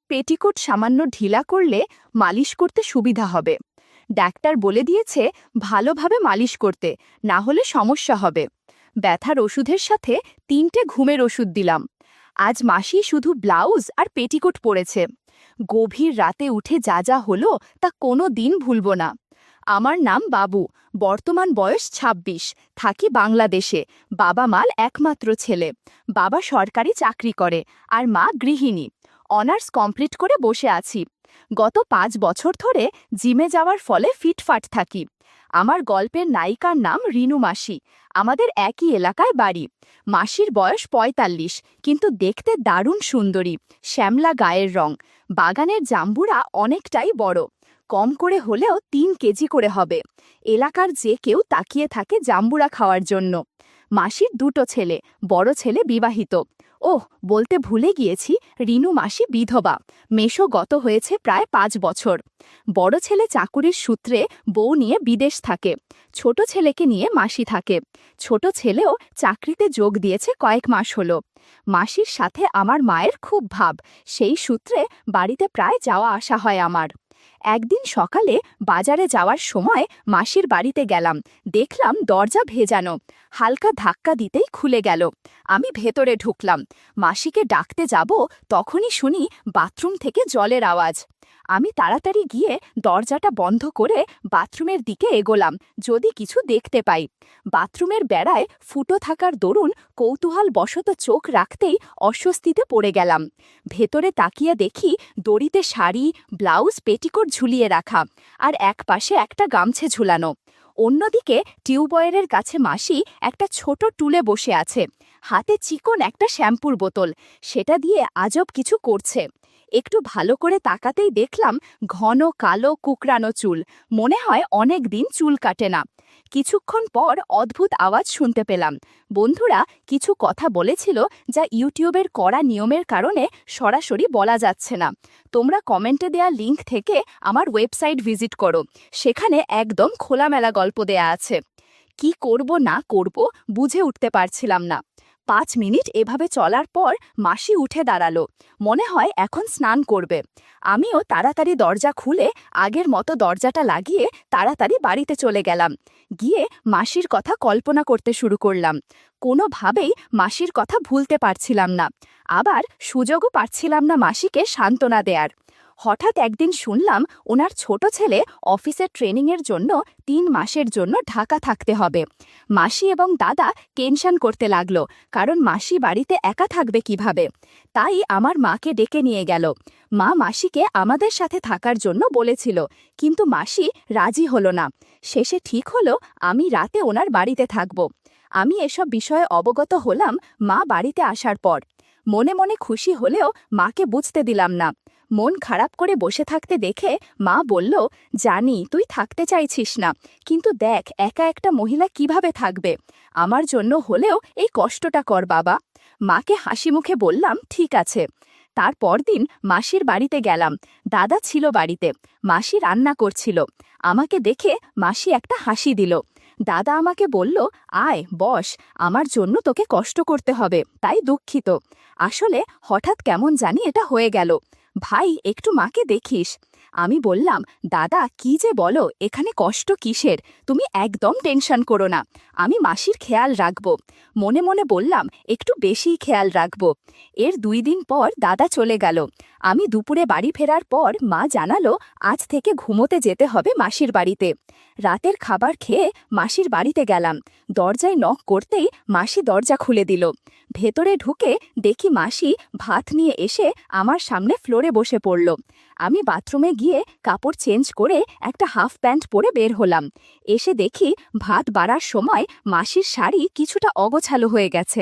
Petticoat সামান্য ঢিলা করলে মালিশ করতে সুবিধা হবে। ডাক্তার বলে দিয়েছে ভালোভাবে মালিশ করতে, না হলে সমস্যা হবে। ব্যথার ওষুধের সাথে 3টে ঘুমের ওষুধ দিলাম। আজ মাসি শুধু ব্লাউজ আর পেটিকোট পরেছে। গভীর রাতে উঠে যা যা হলো তা কোনো দিন ভুলব না। আমার নাম বাবু, বর্তমান বয়স ২৬, থাকি বাংলাদেশে। বাবা মার একমাত্র ছেলে। বাবা সরকারি চাকরি করে আর মা গৃহিণী। অনার্স কমপ্লিট করে বসে আছি। গত ৫ বছর ধরে জিমে যাওয়ার ফলে ফিটফাট থাকি। আমার গল্পের নায়িকার নাম রিনু মাসি। আমাদের একই এলাকায় বাড়ি। মাসির বয়স ৪৫, কিন্তু দেখতে দারুণ সুন্দরী, শ্যামলা গায়ের রং। বাগানের জাম্বুরা অনেকটাই বড়, কম করে হলেও ৩ কেজি করে হবে। এলাকার যে কেউ তাকিয়ে থাকে জাম্বুরা খাওয়ার জন্য। মাসির 2টো ছেলে, বড় ছেলে বিবাহিত। ওহ, বলতে ভুলে গিয়েছি, রিনু মাসি বিধবা। মেশো গত হয়েছে প্রায় ৫ বছর। বড় ছেলে চাকুরির সূত্রে বউ নিয়ে বিদেশ থাকে। ছোট ছেলেকে নিয়ে মাসি থাকে। ছোট ছেলেও চাকরিতে যোগ দিয়েছে কয়েক মাস হলো। মাসির সাথে আমার মায়ের খুব ভাব, সেই সূত্রে বাড়িতে প্রায় যাওয়া আসা হয় আমার। একদিন সকালে বাজারে যাওয়ার সময় মাসির বাড়িতে গেলাম, দেখলাম দরজা ভেজানো। হালকা ধাক্কা দিতেই খুলে গেল। আমি ভেতরে ঢুকলাম। মাসিকে ডাকতে যাব, তখনই শুনি বাথরুম থেকে জলের আওয়াজ। আমি তাড়াতাড়ি গিয়ে দরজাটা বন্ধ করে বাথরুমের দিকে এগোলাম, যদি কিছু দেখতে পাই। বাথরুমের বেড়ায় ফুটো থাকার দরুন কৌতূহলবশত চোখ রাখতেই অস্বস্তিতে পড়ে গেলাম। ভেতরে তাকিয়ে দেখি দড়িতে শাড়ি, ব্লাউজ, পেটিকোট ঝুলিয়ে রাখা, আর একপাশে একটা গামছে ঝুলানো। অন্যদিকে টিউবওয়েলের কাছে মাসি একটা ছোট টুলে বসে আছে, হাতে চিকন একটা শ্যাম্পুর বোতল, সেটা দিয়ে আজব কিছু করছে। একটু ভালো করে তাকাতেই দেখলাম ঘন কালো কুকরানো চুল, মনে হয় অনেক দিন চুল কাটে না। কিছুক্ষণ পর অদ্ভুত আওয়াজ শুনতে পেলাম। বন্ধুরা কিছু কথা বলেছিল যা ইউটিউবের কড়া নিয়মের কারণে সরাসরি বলা যাচ্ছে না। তোমরা কমেন্টে দেয়া লিংক থেকে আমার ওয়েবসাইট ভিজিট করো, সেখানে একদম খোলামেলা গল্প দেয়া আছে। কি করব না করব বুঝে উঠতে পারছিলাম না। ৫ মিনিট এভাবে চলার পর মাসি উঠে দাঁড়ালো, মনে হয় এখন স্নান করবে। আমিও তাড়াতাড়ি দরজা খুলে আগের মতো দরজাটা লাগিয়ে তাড়াতাড়ি বাড়িতে চলে গেলাম। গিয়ে মাসির কথা কল্পনা করতে শুরু করলাম। কোনোভাবেই মাসির কথা ভুলতে পারছিলাম না, আবার সুযোগও পাচ্ছিলাম না মাসিকে সান্ত্বনা দেয়ার। হঠাৎ একদিন শুনলাম ওনার ছোট ছেলে অফিসের ট্রেনিংয়ের জন্য ৩ মাসের জন্য ঢাকা থাকতে হবে। মাসি এবং দাদা টেনশন করতে লাগলো, কারণ মাসি বাড়িতে একা থাকবে কিভাবে। তাই আমার মাকে ডেকে নিয়ে গেল। মা মাসিকে আমাদের সাথে থাকার জন্য বলেছিল, কিন্তু মাসি রাজি হলো না। শেষে ঠিক হলো আমি রাতে ওনার বাড়িতে থাকব। আমি এসব বিষয়ে অবগত হলাম মা বাড়িতে আসার পর। মনে মনে খুশি হলেও মাকে বুঝতে দিলাম না। মন খারাপ করে বসে থাকতে দেখে মা বলল, জানি তুই থাকতে চাইছিস না, কিন্তু দেখ একা একটা মহিলা কিভাবে থাকবে। আমার জন্য হলেও এই কষ্টটা কর বাবা। মাকে হাসি মুখে বললাম, ঠিক আছে। তারপর দিন মাসির বাড়িতে গেলাম। দাদা ছিল বাড়িতে, মাসি রান্না করছিল। আমাকে দেখে মাসি একটা হাসি দিল। দাদা আমাকে বলল, আয় বস, আমার জন্য তোকে কষ্ট করতে হবে, তাই দুঃখিত। আসলে হঠাৎ কেমন জানি এটা হয়ে গেল। ভাই একটু মাকে দেখিস। আমি বললাম, দাদা কি যে বলো, এখানে কষ্ট কিসের, তুমি একদম টেনশন করো না, আমি মাসির খেয়াল রাখব। মনে মনে বললাম, একটু বেশিই খেয়াল রাখব। এর 2 দিন পর দাদা চলে গেল। আমি দুপুরে বাড়ি ফেরার পর মা জানালো আজ থেকে ঘুমোতে যেতে হবে মাসির বাড়িতে। রাতের খাবার খেয়ে মাসির বাড়িতে গেলাম। দরজায় নক করতেই মাসি দরজা খুলে দিল। ভেতরে ঢুকে দেখি মাসি ভাত নিয়ে এসে আমার সামনে ফ্লোরে বসে পড়ল। আমি বাথরুমে গিয়ে কাপড় চেঞ্জ করে একটা হাফ প্যান্ট পরে বের হলাম। এসে দেখি ভাত বাড়ার সময় মাসির শাড়ি কিছুটা অগোছালো হয়ে গেছে।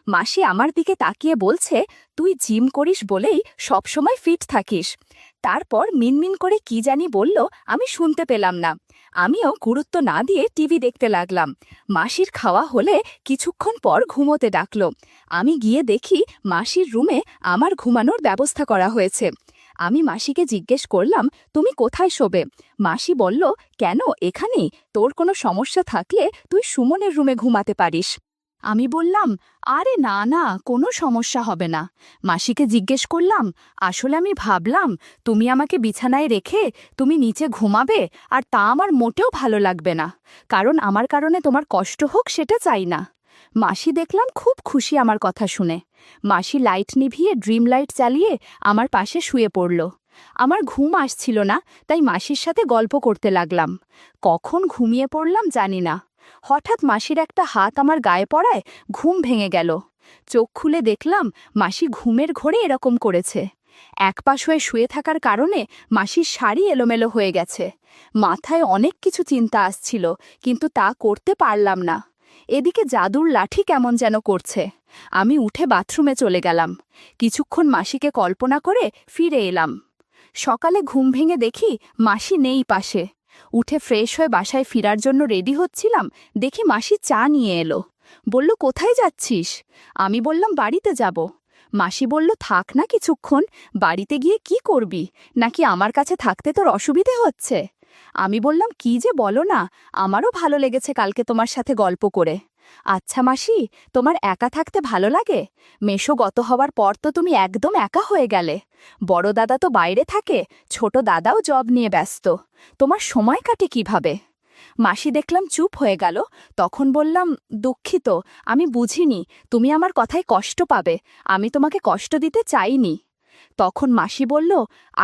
মাসি আমার দিকে তাকিয়ে বলছে, তুই জিম করিস বলেই সবসময় ফিট থাকিস। তারপর মিনমিন করে কি জানি বলল, আমি শুনতে পেলাম না। আমিও গুরুত্ব না দিয়ে টিভি দেখতে লাগলাম। মাসির খাওয়া হলে কিছুক্ষণ পর ঘুমোতে ডাকলো। আমি গিয়ে দেখি মাসির রুমে আমার ঘুমানোর ব্যবস্থা করা হয়েছে। আমি মাসিকে জিজ্ঞেস করলাম, তুমি কোথায় শোবে? মাসি বলল, কেন এখানেই, তোর কোনো সমস্যা থাকলে তুই সুমনের রুমে ঘুমাতে পারিস। আমি বললাম, আরে না না, কোনো সমস্যা হবে না। মাসিকে জিজ্ঞেস করলাম, আসলে আমি ভাবলাম তুমি আমাকে বিছানায় রেখে তুমি নিচে ঘুমাবে, আর তা আমার মোটেও ভালো লাগবে না, কারণ আমার কারণে তোমার কষ্ট হোক সেটা চাই না। মাসি দেখলাম খুব খুশি আমার কথা শুনে। মাসি লাইট নিভিয়ে ড্রিম লাইট চালিয়ে আমার পাশে শুয়ে পড়ল। আমার ঘুম আসছিল না, তাই মাসির সাথে গল্প করতে লাগলাম। কখন ঘুমিয়ে পড়লাম জানি না। হঠাৎ মাসির একটা হাত আমার গায়ে পড়ায় ঘুম ভেঙে গেল। চোখ খুলে দেখলাম মাসি ঘুমের ঘোরে এরকম করেছে। একপাশ হয়ে শুয়ে থাকার কারণে মাসির শাড়ি এলোমেলো হয়ে গেছে। মাথায় অনেক কিছু চিন্তা আসছিল, কিন্তু তা করতে পারলাম না। এদিকে জাদুর লাঠি কেমন যেন করছে। আমি উঠে বাথরুমে চলে গেলাম। কিছুক্ষণ মাসিকে কল্পনা করে ফিরে এলাম। সকালে ঘুম ভেঙে দেখি মাসি নেই পাশে। উঠে ফ্রেশ হয়ে বাসায় ফিরার জন্য রেডি হচ্ছিলাম, দেখি মাসি চা নিয়ে এলো। বলল, কোথায় যাচ্ছিস? আমি বললাম, বাড়িতে যাব। মাসি বলল, থাক না কিছুক্ষণ, বাড়িতে গিয়ে কি করবি? নাকি আমার কাছে থাকতে তোর অসুবিধে হচ্ছে? আমি বললাম, কি যে বলো না, আমারও ভালো লেগেছে কালকে তোমার সাথে গল্প করে। আচ্ছা মাসি, তোমার একা থাকতে ভালো লাগে? মেশো গত হওয়ার পর তো তুমি একদম একা হয়ে গেলে। বড় দাদা তো বাইরে থাকে, ছোট দাদাও জব নিয়ে ব্যস্ত। তোমার সময় কাটে কিভাবে? মাসি দেখলাম চুপ হয়ে গেল। তখন বললাম, দুঃখিত, আমি বুঝিনি তুমি আমার কথায় কষ্ট পাবে। আমি তোমাকে কষ্ট দিতে চাইনি। তখন মাসি বলল,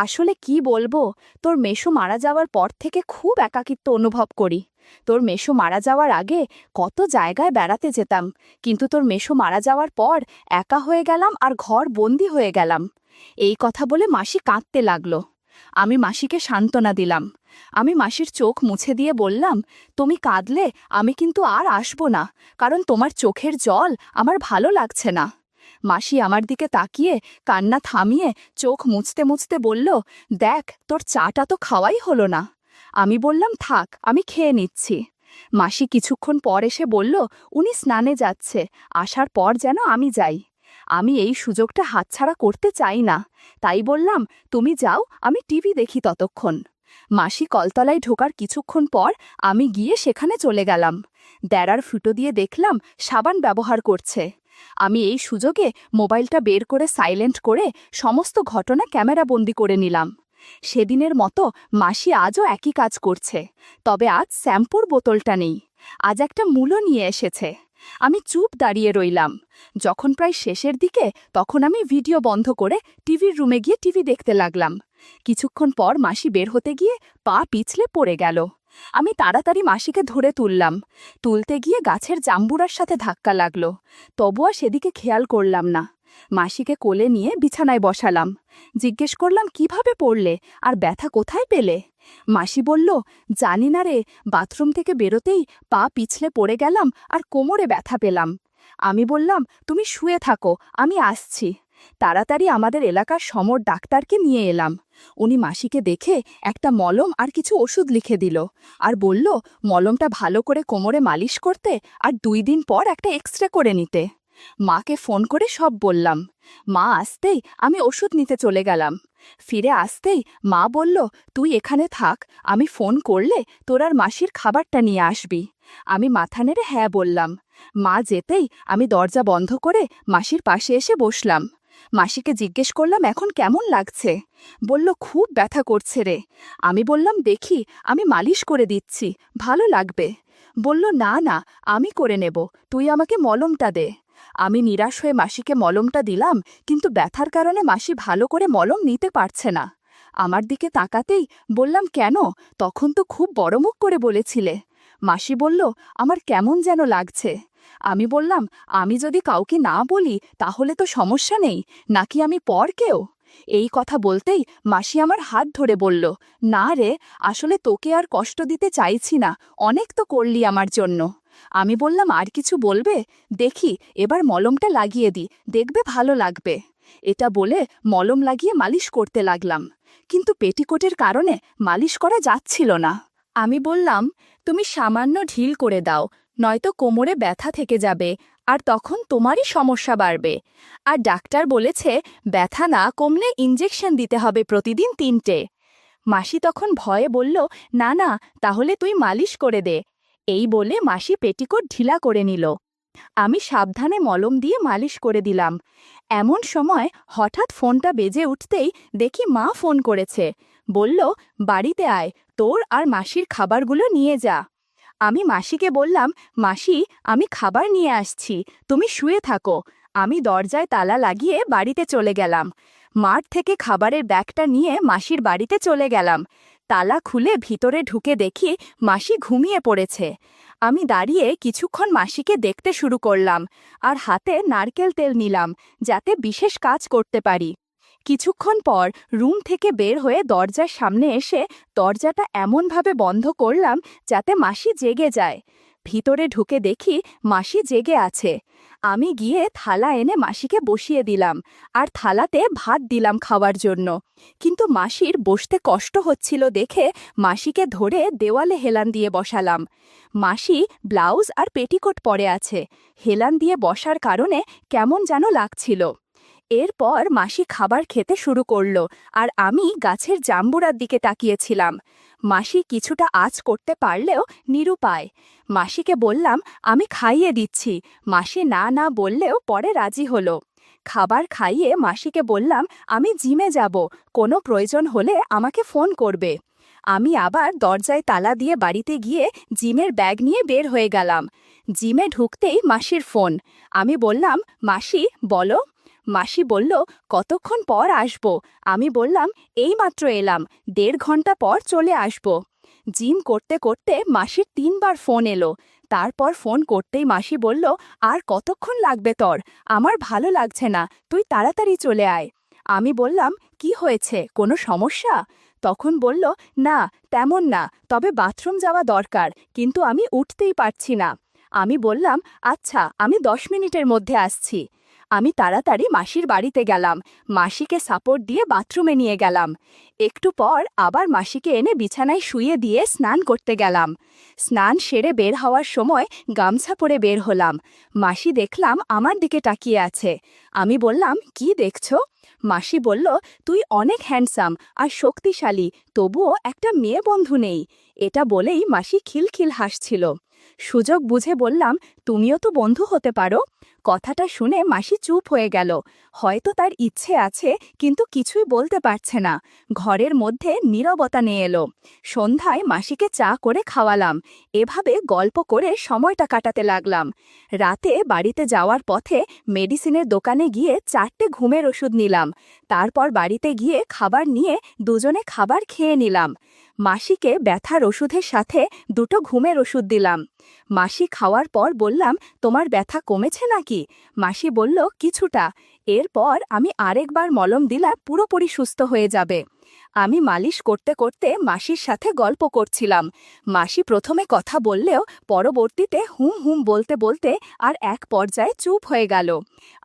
আসলে কি বলবো, তোর মেশো মারা যাওয়ার পর থেকে খুব একাকিত্ব অনুভব করি। তোর মেশো মারা যাওয়ার আগে কত জায়গায় বেড়াতে যেতাম, কিন্তু তোর মেশো মারা যাওয়ার পর একা হয়ে গেলাম আর ঘর বন্দি হয়ে গেলাম। এই কথা বলে মাসি কাঁদতে লাগলো। আমি মাসিকে সান্ত্বনা দিলাম। আমি মাসির চোখ মুছে দিয়ে বললাম, তুমি কাঁদলে আমি কিন্তু আর আসব না, কারণ তোমার চোখের জল আমার ভালো লাগছে না। মাসি আমার দিকে তাকিয়ে কান্না থামিয়ে চোখ মুছতে মুছতে বলল, দেখ তোর চাটা তো খাওয়াই হলো না। আমি বললাম, থাক, আমি খেয়ে নিচ্ছি। মাসি কিছুক্ষণ পর এসে বলল, উনি স্নানে যাচ্ছে, আসার পর যেন আমি যাই। আমি এই সুযোগটা হাতছাড়া করতে চাই না, তাই বললাম, তুমি যাও, আমি টিভি দেখি ততক্ষণ। মাসি কলতলায় ঢোকার কিছুক্ষণ পর আমি গিয়ে সেখানে চলে গেলাম। দেড়ার ফুটো দিয়ে দেখলাম সাবান ব্যবহার করছে। আমি এই সুযোগে মোবাইলটা বের করে সাইলেন্ট করে সমস্ত ঘটনা ক্যামেরাবন্দি করে নিলাম। সেদিনের মতো মাসি আজও একই কাজ করছে, তবে আজ শ্যাম্পুর বোতলটা নেই। আজ একটা মূলো নিয়ে এসেছে। আমি চুপ দাঁড়িয়ে রইলাম। যখন প্রায় শেষের দিকে, তখন আমি ভিডিও বন্ধ করে টিভির রুমে গিয়ে টিভি দেখতে লাগলাম। কিছুক্ষণ পর মাসি বের হতে গিয়ে পা পিছলে পড়ে গেল। আমি তাড়াতাড়ি মাসিকে ধরে তুললাম। তুলতে গিয়ে গাছের জাম্বুরার সাথে ধাক্কা লাগলো, তবুও সেদিকে খেয়াল করলাম না। মাসিকে কোলে নিয়ে বিছানায় বসালাম। জিজ্ঞেস করলাম, কিভাবে পড়লে আর ব্যথা কোথায় পেলে? মাসি বলল, জানি না রে, বাথরুম থেকে বেরোতেই পা পিছলে পড়ে গেলাম আর কোমরে ব্যথা পেলাম। আমি বললাম, তুমি শুয়ে থাকো, আমি আসছি। তাড়াতাড়ি আমাদের এলাকার সমর ডাক্তারকে নিয়ে এলাম। উনি মাসিকে দেখে একটা মলম আর কিছু ওষুধ লিখে দিল, আর বলল মলমটা ভালো করে কোমরে মালিশ করতে আর 2 দিন পর একটা এক্সরে করে নিতে। মাকে ফোন করে সব বললাম। মা আসতেই আমি ওষুধ নিতে চলে গেলাম। ফিরে আসতেই মা বলল, তুই এখানে থাক, আমি ফোন করলে তোর আর মাসির খাবারটা নিয়ে আসবি। আমি মাথা নেড়ে হ্যাঁ বললাম। মা যেতেই আমি দরজা বন্ধ করে মাসির পাশে এসে বসলাম। মাসিকে জিজ্ঞেস করলাম, এখন কেমন লাগছে? বলল, খুব ব্যথা করছে রে। আমি বললাম, দেখি, আমি মালিশ করে দিচ্ছি, ভালো লাগবে। বলল, না না, আমি করে নেব, তুই আমাকে মলমটা দে। আমি নিরাশ হয়ে মাসিকে মলমটা দিলাম, কিন্তু ব্যথার কারণে মাসি ভালো করে মলম নিতে পারছে না। আমার দিকে তাকাতেই বললাম, কেন? তখন তো খুব বড় মুখ করে বলেছিলে। মাসি বলল, আমার কেমন যেন লাগছে। আমি বললাম, আমি যদি কাউকে না বলি তাহলে তো সমস্যা নেই, নাকি আমি পর কেউ? এই কথা বলতেই মাসি আমার হাত ধরে বলল, না রে, আসলে তোকে আর কষ্ট দিতে চাইছি না, অনেক তো করলি আমার জন্য। আমি বললাম, আর কিছু বলবে? দেখি, এবার মলমটা লাগিয়ে দি, দেখবে ভালো লাগবে। এটা বলে মলম লাগিয়ে মালিশ করতে লাগলাম, কিন্তু পেটিকোটের কারণে মালিশ করা যাচ্ছিল না। আমি বললাম, তুমি সামান্য ঢিল করে দাও, নয়তো কোমরে ব্যথা থেকে যাবে, আর তখন তোমারই সমস্যা বাড়বে। আর ডাক্তার বলেছে ব্যথা না কমলে ইঞ্জেকশন দিতে হবে প্রতিদিন 3টে। মাসি তখন ভয়ে বলল, না না, তাহলে তুই মালিশ করে দে। এই বলে মাসি পেটিকোট ঢিলা করে নিল। আমি সাবধানে মলম দিয়ে মালিশ করে দিলাম। এমন সময় হঠাৎ ফোনটা বেজে উঠতেই দেখি মা ফোন করেছে। বলল, বাড়িতে আয়, তোর আর মাসির খাবারগুলো নিয়ে যা। আমি মাসিকে বললাম, মাসি, আমি খাবার নিয়ে আসছি, তুমি শুয়ে থাকো। আমি দরজায় তালা লাগিয়ে বাড়িতে চলে গেলাম। মাঠ থেকে খাবারের ব্যাগটা নিয়ে মাসির বাড়িতে চলে গেলাম। তালা খুলে ভিতরে ঢুকে দেখি মাসি ঘুমিয়ে পড়েছে। আমি দাঁড়িয়ে কিছুক্ষণ মাসিকে দেখতে শুরু করলাম আর হাতে নারকেল তেল নিলাম, যাতে বিশেষ কাজ করতে পারি। কিছুক্ষণ পর রুম থেকে বের হয়ে দরজার সামনে এসে দরজাটা এমনভাবে বন্ধ করলাম যাতে মাসি জেগে যায়। ভিতরে ঢুকে দেখি মাসি জেগে আছে। আমি গিয়ে থালা এনে মাসিকে বসিয়ে দিলাম আর থালাতে ভাত দিলাম খাওয়ার জন্য। কিন্তু মাসির বসতে কষ্ট হচ্ছিল দেখে মাসিকে ধরে দেওয়ালে হেলান দিয়ে বসালাম। মাসি ব্লাউজ আর পেটিকোট পরে আছে। হেলান দিয়ে বসার কারণে কেমন যেন লাগছিল। এরপর মাসি খাবার খেতে শুরু করল আর আমি গাছের জাম্বুরার দিকে তাকিয়েছিলাম। মাসি কিছুটা আঁচ করতে পারলেও নিরুপায়। মাসিকে বললাম, আমি খাইয়ে দিচ্ছি। মাসি না না বললেও পরে রাজি হলো। খাবার খাইয়ে মাসিকে বললাম, আমি জিমে যাব, কোনো প্রয়োজন হলে আমাকে ফোন করবে। আমি আবার দরজায় তালা দিয়ে বাড়িতে গিয়ে জিমের ব্যাগ নিয়ে বের হয়ে গেলাম। জিমে ঢুকতেই মাসির ফোন। আমি বললাম, মাসি বলো। মাসি বলল, কতক্ষণ পর আসব? আমি বললাম, এইমাত্র এলাম, 1.5 ঘন্টা পর চলে আসব। জিম করতে করতে মাসির 3বার ফোন এলো। তারপর ফোন করতেই মাসি বলল, আর কতক্ষণ লাগবে তোর? আমার ভালো লাগছে না, তুই তাড়াতাড়ি চলে আয়। আমি বললাম, কি হয়েছে, কোনো সমস্যা? তখন বলল, না তেমন না, তবে বাথরুম যাওয়া দরকার, কিন্তু আমি উঠতেই পারছি না। আমি বললাম, আচ্ছা, আমি 10 মিনিটের মধ্যে আসছি। আমি তাড়াতাড়ি মাসির বাড়িতে গেলাম। মাসিকে সাপোর্ট দিয়ে বাথরুমে নিয়ে গেলাম। একটু পর আবার মাসিকে এনে বিছানায় শুইয়ে দিয়ে স্নান করতে গেলাম। স্নান সেরে বের হওয়ার সময় গামছা পরে বের হলাম। মাসি দেখলাম আমার দিকে তাকিয়ে আছে। আমি বললাম, কি দেখছো? মাসি বলল, তুই অনেক হ্যান্ডসাম আর শক্তিশালী, তবুও একটা মেয়ে বন্ধু নেই। এটা বলেই মাসি খিলখিল হাসছিল। সুযোগ বুঝে বললাম, তুমিও তো বন্ধু হতে পারো। কথাটা শুনে মাসি চুপ হয়ে গেল। হয়তো তার ইচ্ছে আছে, কিন্তু কিছুই বলতে পারছে না। ঘরের মধ্যে নীরবতা নিয়ে এলো। সন্ধ্যায় মাসিকে চা করে খাওয়ালাম। এভাবে গল্প করে সময়টা কাটাতে লাগলাম। রাতে বাড়িতে যাওয়ার পথে মেডিসিনের দোকানে গিয়ে 4টে ঘুমের ওষুধ নিলাম। তারপর বাড়িতে গিয়ে খাবার নিয়ে দুজনে খাবার খেয়ে নিলাম। মাসিকে ব্যথার ওষুধের সাথে 2টো ঘুমের ওষুধ দিলাম। মাসি খাওয়ার পর বললাম, তোমার ব্যথা কমেছে নাকি? মাসি বলল, কিছুটা। এরপর আমি আরেকবার মলম দিলে পুরোপুরি সুস্থ হয়ে যাবে। আমি মালিশ করতে করতে মাসির সাথে গল্প করছিলাম। মাসি প্রথমে কথা বললেও পরবর্তীতে হুম হুম বলতে বলতে আর এক পর্যায়ে চুপ হয়ে গেল।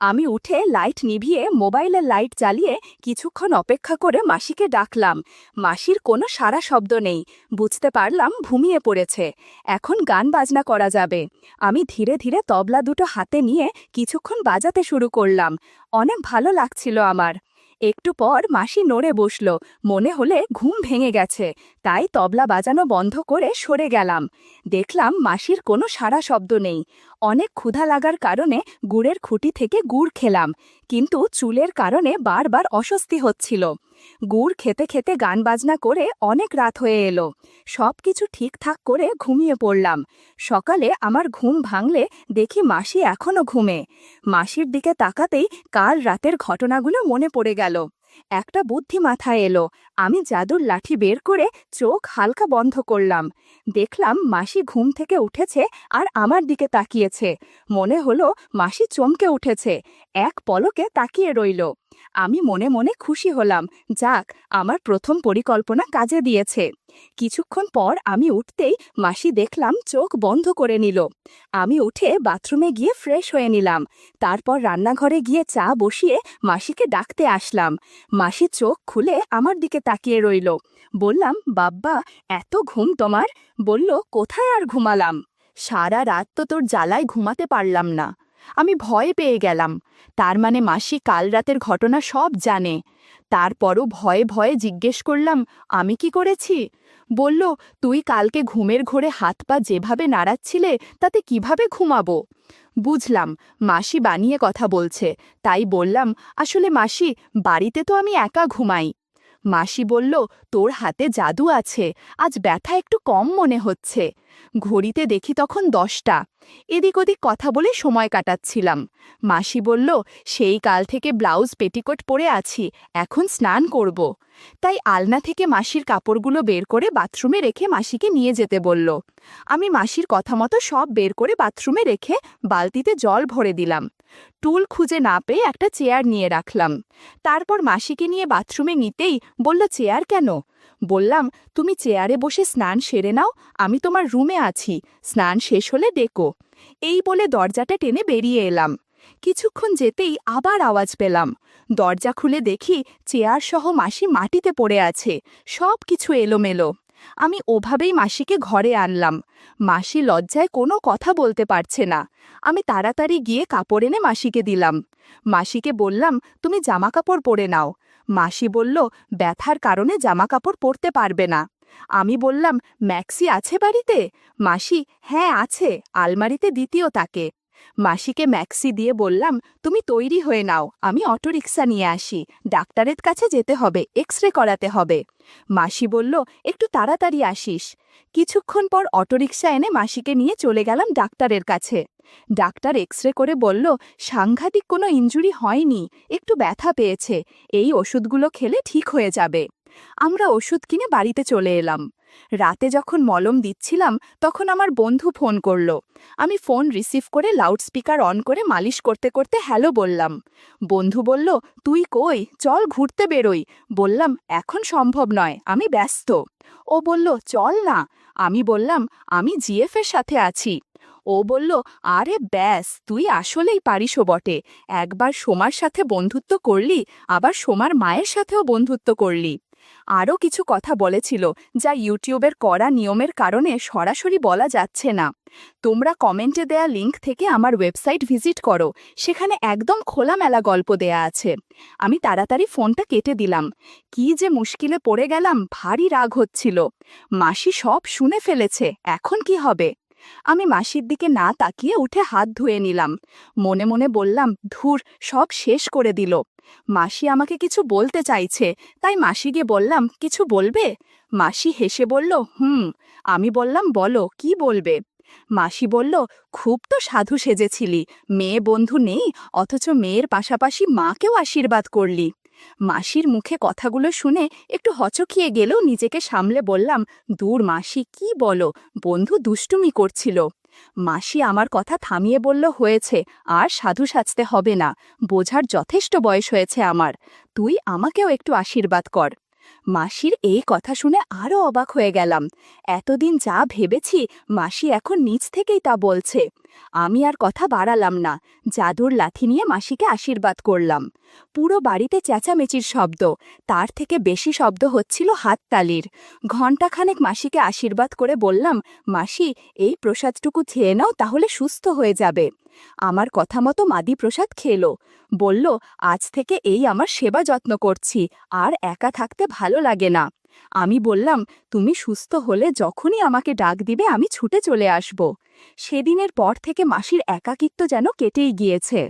আমি উঠে লাইট নিভিয়ে মোবাইলের লাইট জ্বালিয়ে কিছুক্ষণ অপেক্ষা করে মাসিকে ডাকলাম। মাসির কোনো সারা শব্দ নেই। বুঝতে পারলাম ঘুমিয়ে পড়েছে। এখন গান বাজনা করা যাবে। আমি ধীরে ধীরে তবলা 2টো হাতে নিয়ে কিছুক্ষণ বাজাতে শুরু করলাম। অনেক ভালো লাগছিল আমার। একটু পর মাসি নড়ে বসল। মনে হলে ঘুম ভেঙে গেছে, তাই তবলা বাজানো বন্ধ করে সরে গেলাম। দেখলাম মাসির কোনো সারা শব্দ নেই। অনেক ক্ষুধা লাগার কারণে গুড়ের খুঁটি থেকে গুড় খেলাম, কিন্তু চুলের কারণে বারবার অস্বস্তি হচ্ছিল। গুড় খেতে খেতে গান বাজনা করে অনেক রাত হয়ে এলো। সব কিছু ঠিকঠাক করে ঘুমিয়ে পড়লাম। সকালে আমার ঘুম ভাঙলে দেখি মাসি এখনো ঘুমে। মাসির দিকে তাকাতেই কাল রাতের ঘটনাগুলো মনে পড়ে গেল। একটা বুদ্ধি মাথায় এলো। আমি জাদুর লাঠি বের করে চোখ হালকা বন্ধ করলাম। দেখলাম মাসি ঘুম থেকে উঠেছে আর আমার দিকে তাকিয়েছে। মনে হলো মাসি চমকে উঠেছে, এক পলকে তাকিয়ে রইল। আমি মনে মনে খুশি হলাম, যাক, আমার প্রথম পরিকল্পনা কাজে দিয়েছে। কিছুক্ষণ পর আমি উঠতেই মাসি দেখলাম চোখ বন্ধ করে নিল। আমি উঠে বাথরুমে গিয়ে ফ্রেশ হয়ে নিলাম। তারপর রান্নাঘরে গিয়ে চা বসিয়ে মাসিকে ডাকতে আসলাম। মাসি চোখ খুলে আমার দিকে তাকিয়ে রইল। বললাম, বাব্বা, এত ঘুম তোমার? বলল, কোথায় আর ঘুমালাম, সারা রাত তো তোর জ্বালায় ঘুমাতে পারলাম না। আমি ভয় পেয়ে গেলাম। তার মানে মাসি কাল রাতের ঘটনা সব জানে। তারপরও ভয়ে ভয়ে জিজ্ঞেস করলাম, আমি কি করেছি? বলল, তুই কালকে ঘুমের ঘোরে হাত পা যেভাবে নাড়াচ্ছিলে তাতে কিভাবে ঘুমাবো? বুঝলাম, মাসি বানিয়ে কথা বলছে। তাই বললাম, আসলে মাসি, বাড়িতে তো আমি একা ঘুমাই। মাসি বলল, তোর হাতে জাদু আছে, আজ ব্যথা একটু কম মনে হচ্ছে। ঘড়িতে দেখি তখন 10টা। এদিক ওদিক কথা বলে সময় কাটাচ্ছিলাম। মাসি বলল, সেই কাল থেকে ব্লাউজ পেটিকোট পরে আছি, এখন স্নান করব। তাই আলনা থেকে মাসির কাপড়গুলো বের করে বাথরুমে রেখে মাসিকে নিয়ে যেতে বলল। আমি মাসির কথা মতো সব বের করে বাথরুমে রেখে বালতিতে জল ভরে দিলাম। টুল খুঁজে না পেয়ে একটা চেয়ার নিয়ে রাখলাম। তারপর মাসিকে নিয়ে বাথরুমে নিতেই বলল, চেয়ার কেন? বললাম, তুমি চেয়ারে বসে স্নান সেরে নাও, আমি তোমার রুমে আছি, স্নান শেষ হলে ডেকো। এই বলে দরজাটা টেনে বেরিয়ে এলাম। কিছুক্ষণ যেতেই আবার আওয়াজ পেলাম। দরজা খুলে দেখি চেয়ার সহ মাসি মাটিতে পড়ে আছে, সব কিছু এলোমেলো। আমি ওভাবেই মাসিকে ঘরে আনলাম। মাসি লজ্জায় কোনো কথা বলতে পারছে না। আমি তাড়াতাড়ি গিয়ে কাপড় এনে মাসিকে দিলাম। মাসিকে বললাম, তুমি জামাকাপড় পরে নাও। মাসি বলল, ব্যথার কারণে জামাকাপড় পরতে পারবে না। আমি বললাম, ম্যাক্সি আছে বাড়িতে? মাসি, হ্যাঁ আছে, আলমারিতে দ্বিতীয় তাকে। মাসিকে ম্যাক্সি দিয়ে বললাম, তুমি তৈরি হয়ে নাও, আমি অটোরিকশা নিয়ে আসি, ডাক্তারের কাছে যেতে হবে, এক্সরে করাতে হবে। মাসি বলল, একটু তাড়াতাড়ি আসিস। কিছুক্ষণ পর অটোরিকশা এনে মাসিকে নিয়ে চলে গেলাম ডাক্তারের কাছে। ডাক্তার এক্সরে করে বলল, সাংঘাতিক কোনো ইনজুরি হয়নি, একটু ব্যথা পেয়েছে, এই ওষুধগুলো খেলে ঠিক হয়ে যাবে। আমরা ওষুধ কিনে বাড়িতে চলে এলাম। রাতে যখন মলম দিচ্ছিলাম তখন আমার বন্ধু ফোন করল। আমি ফোন রিসিভ করে লাউডস্পিকার অন করে মালিশ করতে করতে হ্যালো বললাম। বন্ধু বলল, তুই কই, চল ঘুরতে বেরোই। বললাম, এখন সম্ভব নয়, আমি ব্যস্ত। ও বলল, চল না। আমি বললাম, আমি জিএফের সাথে আছি। ও বলল, আরে ব্যাস, তুই আসলেই পারিসও বটে, একবার সোমার সাথে বন্ধুত্ব করলি, আবার সোমার মায়ের সাথেও বন্ধুত্ব করলি। আরও কিছু কথা বলেছিল, যা ইউটিউবের কড়া নিয়মের কারণে সরাসরি বলা যাচ্ছে না। তোমরা কমেন্টে দেয়া লিংক থেকে আমার ওয়েবসাইট ভিজিট করো, সেখানে একদম খোলামেলা গল্প দেয়া আছে। আমি তাড়াতাড়ি ফোনটা কেটে দিলাম। কি যে মুশকিলে পড়ে গেলাম, ভারী রাগ হচ্ছিল। মাসি সব শুনে ফেলেছে, এখন কি হবে? আমি মাসির দিকে না তাকিয়ে উঠে হাত ধুয়ে নিলাম। মনে মনে বললাম, ধুর, সব শেষ করে দিল। মাসি আমাকে কিছু বলতে চাইছে, তাই মাসিকে বললাম, কিছু বলবে? মাসি হেসে বলল, হুম। আমি বললাম, বলো, কি বলবে? মাসি বলল, খুব তো সাধু সেজেছিলি, মেয়ে বন্ধু নেই, অথচ মেয়ের পাশাপাশি মাকেও আশীর্বাদ করলি। মাসির মুখে কথাগুলো শুনে একটু হচকিয়ে গেলেও নিজেকে সামলে বললাম, দূর মাসি, কি বলো, বন্ধু দুষ্টুমি করছিল। মাসি আমার কথা থামিয়ে বলল, হয়েছে, আর সাধু সাজতে হবে না, বোঝার যথেষ্ট বয়স হয়েছে আমার, তুই আমাকেও একটু আশীর্বাদ কর। মাসির এই কথা শুনে আরও অবাক হয়ে গেলাম। এতদিন যা ভেবেছি, মাসি এখন নিজ থেকেই তা বলছে। আমি আর কথা বাড়ালাম না, জাদুর লাথি নিয়ে মাসিকে আশীর্বাদ করলাম। পুরো বাড়িতে চেঁচামেচির শব্দ, তার থেকে বেশি শব্দ হচ্ছিল হাততালির। ঘণ্টাখানেক মাসিকে আশীর্বাদ করে বললাম, মাসি, এই প্রসাদটুকু খেয়ে নাও, তাহলে সুস্থ হয়ে যাবে। আমার কথা মতো মাদি প্রসাদ খেলো। বলল, আজ থেকে এই আমার সেবা যত্ন করছি, আর একা থাকতে ভালো লাগে না। আমি বললাম, তুমি সুস্থ হলে যখনই আমাকে ডাক দিবে আমি ছুটে চলে আসব। সেদিনের পর থেকে মাসির একাকিত্ব যেন কেটেই গিয়েছে।